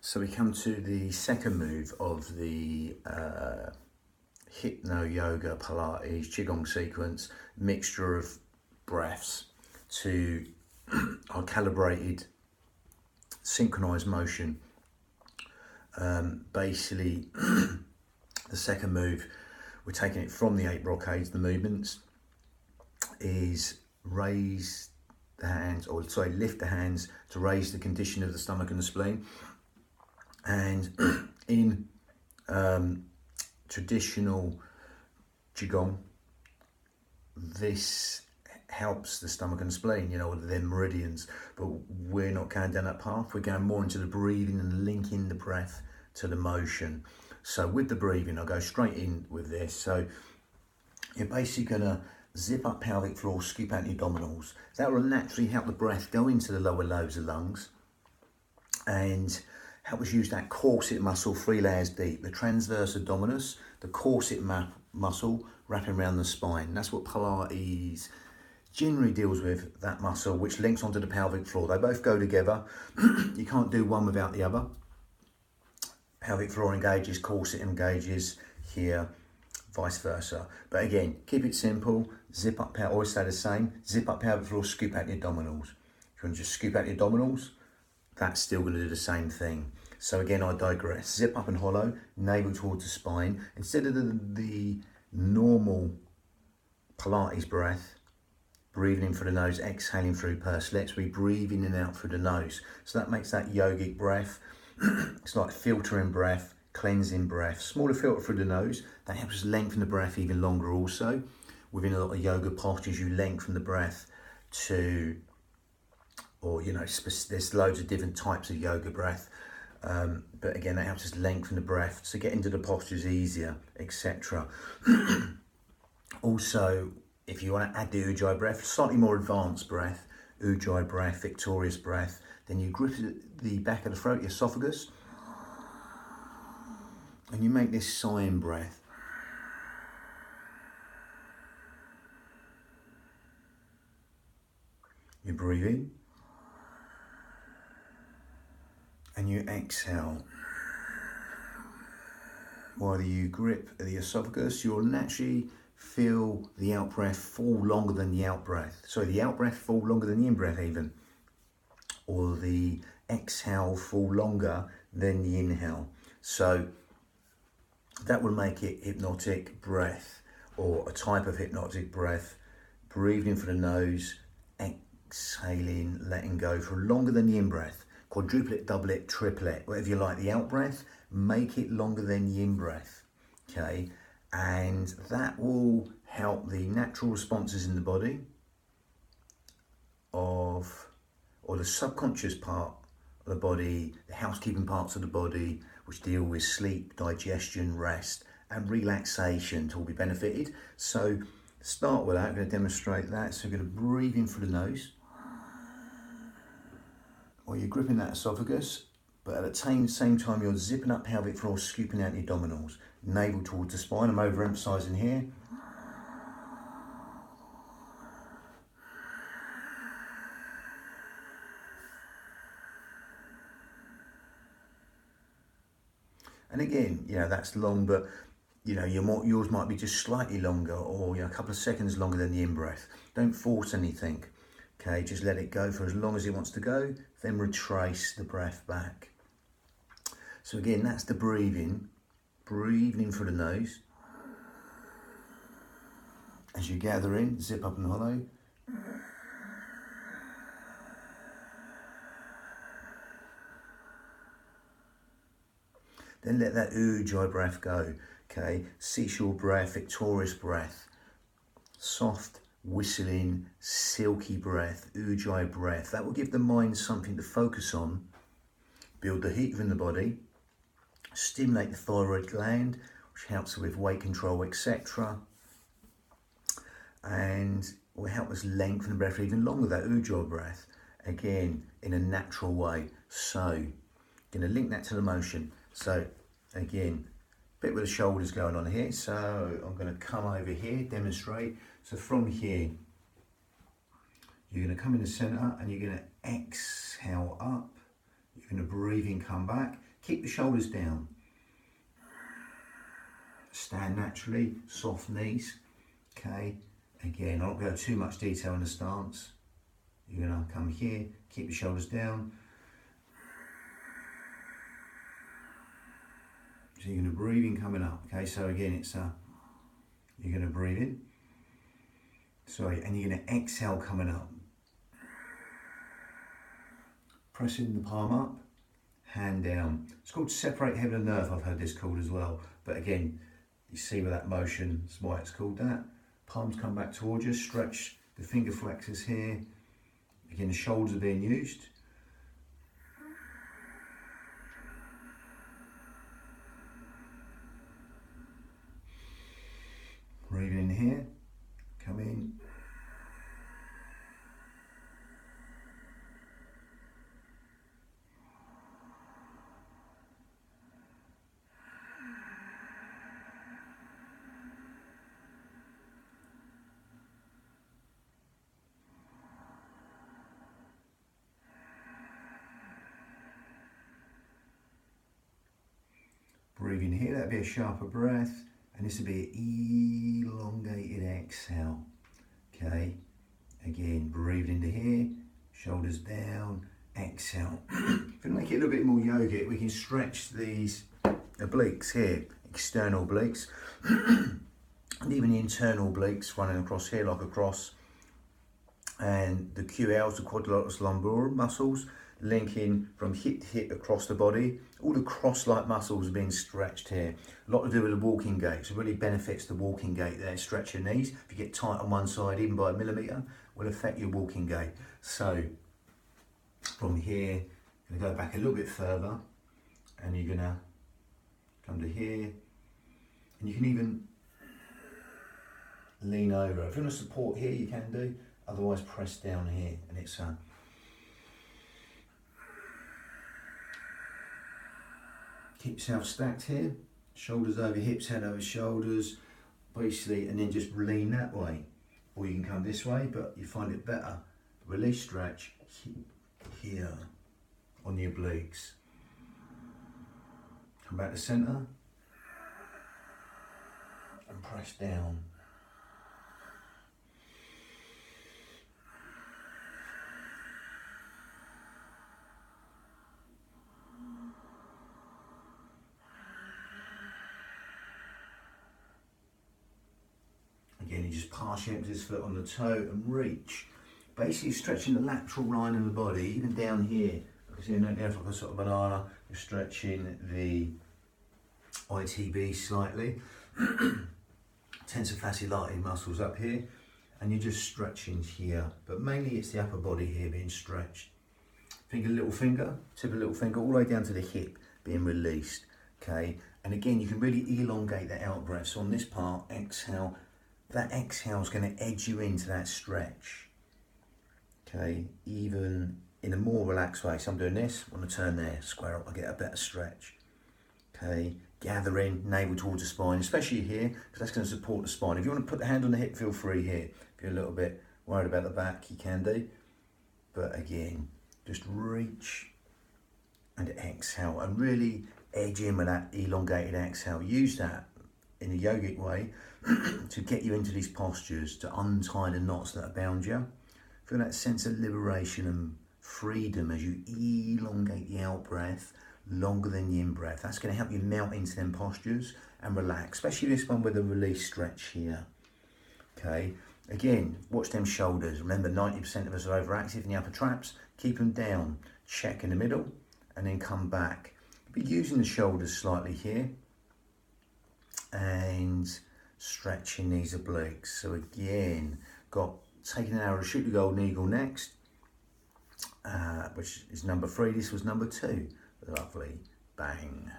So we come to the second move of the hypno yoga Pilates Qigong sequence, mixture of breaths to our calibrated synchronized motion. Basically the second move, we're taking it from the 8 brocades. The movements is raise the hands, or sorry, lift the hands to raise the condition of the stomach and the spleen. And in traditional Qigong, this helps the stomach and spleen, you know, their meridians, but we're not going down that path. We're going more into the breathing and linking the breath to the motion. So with the breathing, I'll go straight in with this. So you're basically gonna zip up pelvic floor, scoop out your abdominals. That will naturally help the breath go into the lower lobes of lungs and help us use that corset muscle 3 layers deep, the transverse abdominis, the corset muscle wrapping around the spine. That's what Pilates generally deals with, that muscle which links onto the pelvic floor. They both go together. You can't do one without the other. Pelvic floor engages, corset engages here, vice versa. But again, keep it simple. Zip up, always stay the same. Zip up pelvic floor, scoop out the abdominals. If you want to just scoop out the abdominals, that's still going to do the same thing. So again, I digress. Zip up and hollow, navel towards the spine. Instead of the normal Pilates breath, breathing in through the nose, exhaling through pursed lips, we breathe in and out through the nose. So that makes that yogic breath. It's like filtering breath, cleansing breath. Smaller filter through the nose. That helps us lengthen the breath even longer also. Within a lot of yoga postures, you lengthen the breath to, or you know, there's loads of different types of yoga breath. But again, that helps us lengthen the breath to get into the postures easier, etc. Also, if you want to add the Ujjayi breath, slightly more advanced breath, Ujjayi breath, victorious breath, then you grip the back of the throat, the esophagus, and you make this sighing breath. You breathe in and you exhale. While you grip the esophagus, you'll naturally feel the out breath fall longer than the out breath. So the out breath fall longer than the in breath even. Or the exhale fall longer than the inhale. So that will make it hypnotic breath, or a type of hypnotic breath. Breathing through the nose, exhaling, letting go for longer than the in breath. Quadruple it, double it, triple it, whatever you like. The out breath, make it longer than the in breath, okay? And that will help the natural responses in the body or the subconscious part of the body, the housekeeping parts of the body, which deal with sleep, digestion, rest, and relaxation to all be benefited. So start with that. I'm going to demonstrate that. So we're going to breathe in through the nose, while you're gripping that esophagus, but at the same time you're zipping up pelvic floor, scooping out the abdominals, navel towards the spine. I'm overemphasizing here. And again, you know, that's long, but you know, yours might be just slightly longer, or you know, a couple of seconds longer than the in-breath. Don't force anything, okay? Just let it go for as long as it wants to go, then retrace the breath back. So again, that's the breathing. Breathing in through the nose. As you gather in, zip up and hollow. Then let that Ujjayi breath go, okay? Seashore breath, victorious breath. Soft, whistling, silky breath, Ujjayi breath. That will give the mind something to focus on, build the heat within the body, stimulate the thyroid gland, which helps with weight control, etc. And will help us lengthen the breath even longer, that Ujjayi breath, again, in a natural way. So, going to link that to the motion. So, again, bit with the shoulders going on here. So, I'm going to come over here, demonstrate. So, from here, you're going to come in the center and you're going to exhale up. You're going to breathe in, come back. Keep the shoulders down. Stand naturally, soft knees. Okay, again, I won't go too much detail in the stance. You're gonna come here, keep the shoulders down. So you're gonna breathe in coming up. Okay, so again, it's you're gonna breathe in. Sorry, and you're gonna exhale coming up. Pressing the palm up, hand down. It's called separate heaven and earth, I've heard this called as well. But again, you see with that motion, that's why it's called that. Palms come back towards you, stretch the finger flexors here. Again, the shoulders are being used. Breathing in here, come in. Breathing here, that'd be a sharper breath, and this would be an elongated exhale. Okay, again, breathe into here, shoulders down, exhale. If we make it a little bit more yogic, we can stretch these obliques here, external obliques, and even the internal obliques running across here like a cross, and the QLs, the quadrilateral lumborum muscles, linking from hip to hip across the body. All the cross-like muscles are being stretched here. A lot to do with the walking gait, so it really benefits the walking gait there. Stretch your knees. If you get tight on one side, even by a millimetre, will affect your walking gait. So from here, you're gonna go back a little bit further, and you're gonna come to here, and you can even lean over. If you want to support here, you can do. Otherwise, press down here, and it's keep yourself stacked here, shoulders over hips, head over shoulders, basically, and then just lean that way. Or you can come this way, but you find it better. Release, stretch here on the obliques. Come back to center and press down. Again, you just partially empty this foot on the toe and reach. Basically stretching the lateral line of the body, even down here. Because you're there like a sort of banana, you're stretching the ITB slightly. Tensor fasciolata muscles up here, and you're just stretching here. But mainly it's the upper body here being stretched. Finger, little finger, tip of the little finger, all the way down to the hip being released. Okay, and again, you can really elongate that out breath. So on this part, exhale. That exhale is going to edge you into that stretch. Okay, even in a more relaxed way. So I'm doing this, I want to turn there, square up, I get a better stretch. Okay, gathering, navel towards the spine, especially here, because that's going to support the spine. If you want to put the hand on the hip, feel free here. If you're a little bit worried about the back, you can do. But again, just reach and exhale, and really edge in with that elongated exhale. Use that in a yogic way to get you into these postures, to untie the knots that are bound you. Feel that sense of liberation and freedom as you elongate the out breath longer than the in breath. That's going to help you melt into them postures and relax, especially this one with a release stretch here. Okay, again, watch them shoulders. Remember, 90% of us are overactive in the upper traps. Keep them down, check in the middle, and then come back. Be using the shoulders slightly here and stretching these obliques. So again, got taking an arrow to shoot the golden eagle next, which is number 3. This was number 2. Lovely. Bang.